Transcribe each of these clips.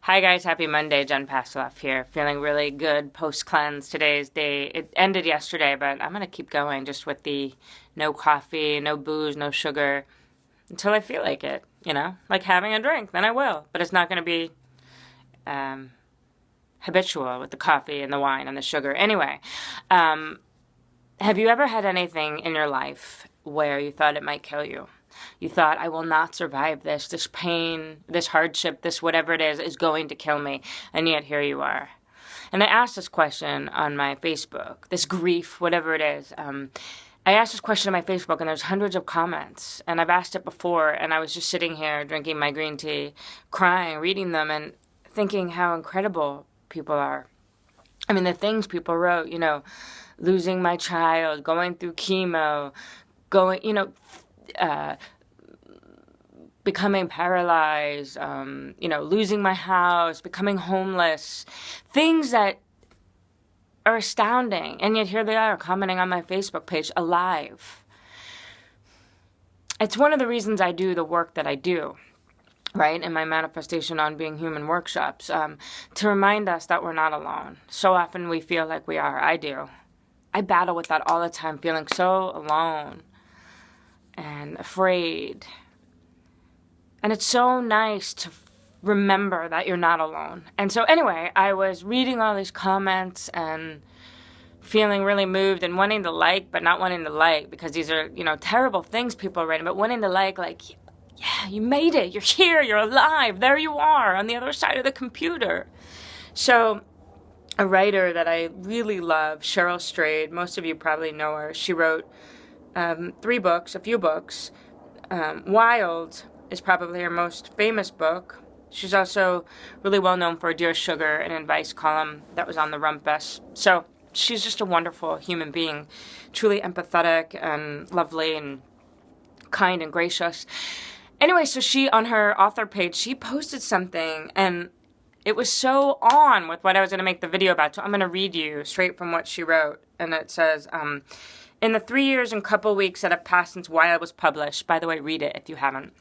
Hi guys, happy Monday. Jen Pasloff here. Feeling really good post-cleanse. Today's day. It ended yesterday, but I'm going to keep going just with the no coffee, no booze, no sugar until I feel like it, like having a drink. Then I will. But it's not going to be habitual with the coffee and the wine and the sugar. Anyway, have you ever had anything in your life where you thought it might kill you? You thought, I will not survive this. This pain, this hardship, this whatever it is going to kill me. And yet here you are. And I asked this question on my Facebook, this grief, whatever it is. I asked this question on my Facebook, and there's hundreds of comments. And I've asked it before, and I was just sitting here drinking my green tea, crying, reading them, and thinking how incredible people are. I mean, the things people wrote, losing my child, going through chemo, becoming paralyzed, losing my house, becoming homeless, things that are astounding. And yet here they are commenting on my Facebook page, alive. It's one of the reasons I do the work that I do, right? In my Manifestation on Being Human workshops, to remind us that we're not alone. So often we feel like we are. I do. I battle with that all the time, feeling so alone and afraid. And it's so nice to remember that you're not alone. And so anyway, I was reading all these comments and feeling really moved and wanting to like, but not wanting to like, because these are, terrible things people are writing, but wanting to like, yeah, you made it. You're here. You're alive. There you are on the other side of the computer. So a writer that I really love, Cheryl Strayed, most of you probably know her. She wrote a few books. Wild is probably her most famous book. She's also really well known for Dear Sugar, an advice column that was on the Rumpus. So she's just a wonderful human being, truly empathetic and lovely and kind and gracious. Anyway, so she, on her author page, she posted something, and it was so on with what I was going to make the video about. So I'm going to read you straight from what she wrote. And it says, in the 3 years and couple weeks that have passed since Wild was published, by the way, read it if you haven't,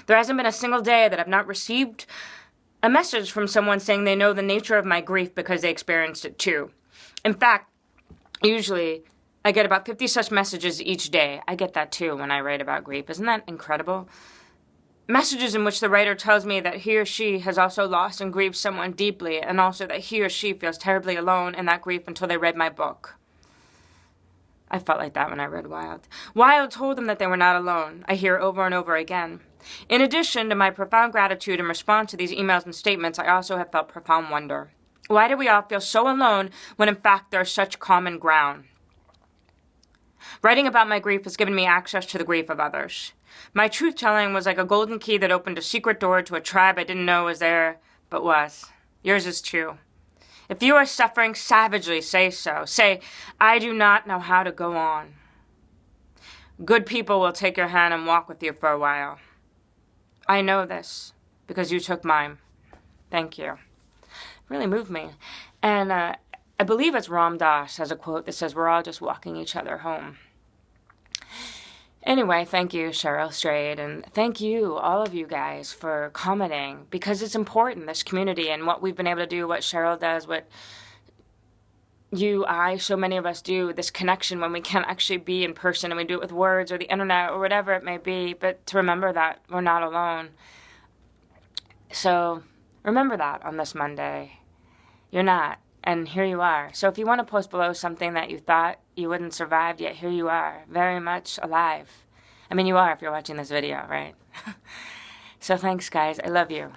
there hasn't been a single day that I've not received a message from someone saying they know the nature of my grief because they experienced it too. In fact, usually I get about 50 such messages each day. I get that too when I write about grief. Isn't that incredible? Messages in which the writer tells me that he or she has also lost and grieved someone deeply, and also that he or she feels terribly alone in that grief until they read my book. I felt like that when I read Wild. Wild told them that they were not alone. I hear over and over again. In addition to my profound gratitude in response to these emails and statements, I also have felt profound wonder. Why do we all feel so alone when in fact there is such common ground? Writing about my grief has given me access to the grief of others. My truth-telling was like a golden key that opened a secret door to a tribe I didn't know was there, but was. Yours is too. If you are suffering savagely, say so. Say, I do not know how to go on. Good people will take your hand and walk with you for a while. I know this because you took mine. Thank you. It really moved me. And I believe it's Ram Dass has a quote that says, we're all just walking each other home. Anyway, thank you, Cheryl Strayed, and thank you, all of you guys, for commenting, because it's important, this community, and what we've been able to do, what Cheryl does, what so many of us do, this connection when we can't actually be in person, and we do it with words or the internet or whatever it may be, but to remember that we're not alone. So remember that on this Monday. You're not. And here you are. So if you want to post below something that you thought you wouldn't survive, yet here you are, very much alive. I mean, you are if you're watching this video, right? So thanks, guys. I love you.